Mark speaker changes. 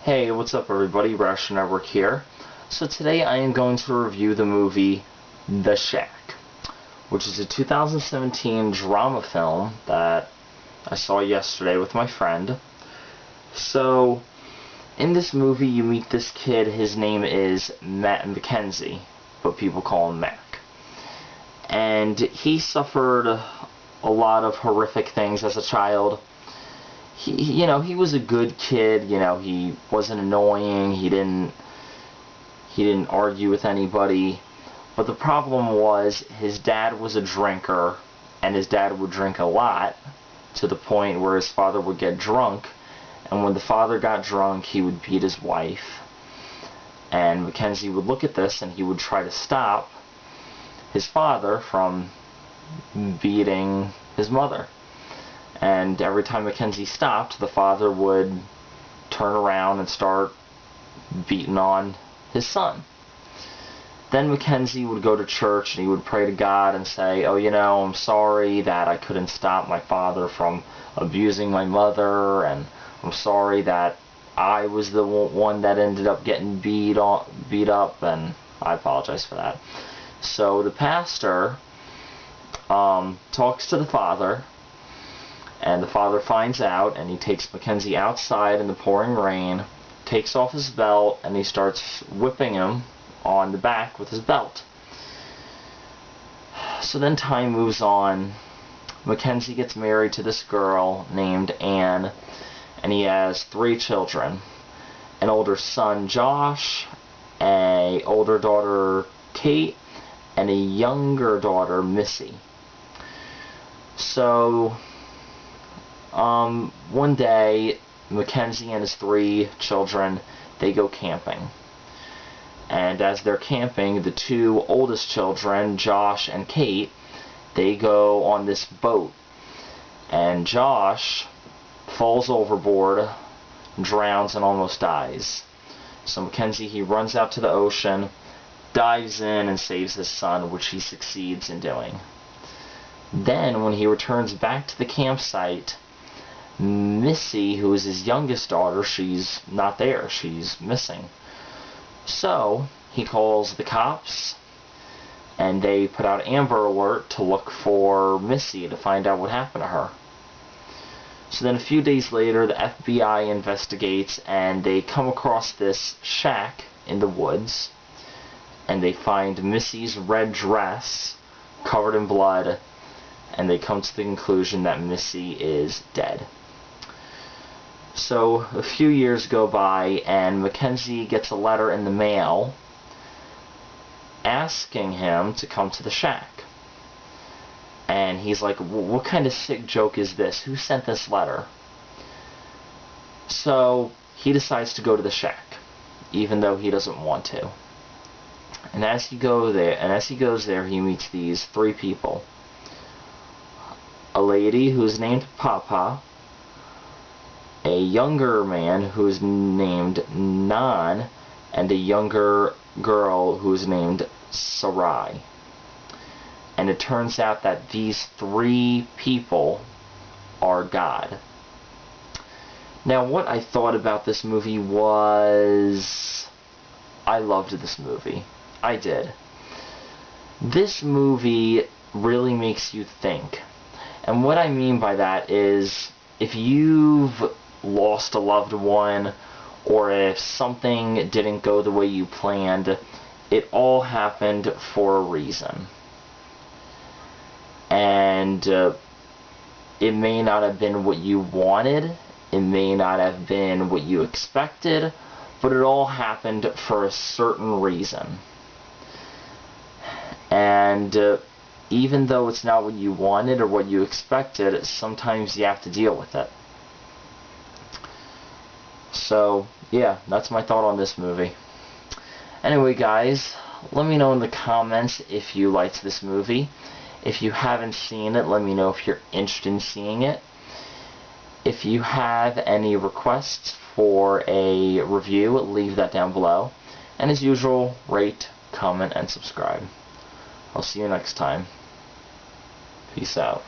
Speaker 1: Hey, what's up everybody, Ration Network here. So today I am going to review the movie The Shack, which is a 2017 drama film that I saw yesterday with my friend. So, in this movie you meet this kid, his name is Matt Mackenzie, but people call him Mac. And he suffered a lot of horrific things as a child. He was a good kid. He wasn't annoying. He didn't argue with anybody. But the problem was his dad was a drinker, and his dad would drink a lot to the point where his father would get drunk. And when the father got drunk, he would beat his wife. And Mackenzie would look at this, and he would try to stop his father from beating his mother. And every time Mackenzie stopped, the father would turn around and start beating on his son. Then Mackenzie would go to church and he would pray to God and say, I'm sorry that I couldn't stop my father from abusing my mother, and I'm sorry that I was the one that ended up getting beat up, and I apologize for that. So the pastor talks to the father, and the father finds out, and he takes Mackenzie outside in the pouring rain, takes off his belt, and he starts whipping him on the back with his belt. So then time moves on. Mackenzie gets married to this girl named Anne, and he has 3 children. An older son, Josh, an older daughter, Kate, and a younger daughter, Missy. So one day, Mackenzie and his 3 children, they go camping. And as they're camping, the 2 oldest children, Josh and Kate, they go on this boat. And Josh falls overboard, drowns, and almost dies. So Mackenzie, he runs out to the ocean, dives in, and saves his son, which he succeeds in doing. Then, when he returns back to the campsite, Missy, who is his youngest daughter, she's not there. She's missing. So, he calls the cops, and they put out Amber Alert to look for Missy to find out what happened to her. So then a few days later, the FBI investigates, and they come across this shack in the woods, and they find Missy's red dress covered in blood, and they come to the conclusion that Missy is dead. So a few years go by, and Mackenzie gets a letter in the mail asking him to come to the shack. And he's like, what kind of sick joke is this? Who sent this letter? So he decides to go to the shack, even though he doesn't want to. And as he goes there, he meets these 3 people. A lady who's named Papa, a younger man who's named Nan, and a younger girl who's named Sarai. And it turns out that these 3 people are God. Now, what I thought about this movie was, I loved this movie. I did. This movie really makes you think. And what I mean by that is, if you've lost a loved one, or if something didn't go the way you planned, it all happened for a reason. And it may not have been what you wanted, it may not have been what you expected, but it all happened for a certain reason. And even though it's not what you wanted or what you expected, sometimes you have to deal with it. So, yeah, that's my thought on this movie. Anyway, guys, let me know in the comments if you liked this movie. If you haven't seen it, let me know if you're interested in seeing it. If you have any requests for a review, leave that down below. And as usual, rate, comment, and subscribe. I'll see you next time. Peace out.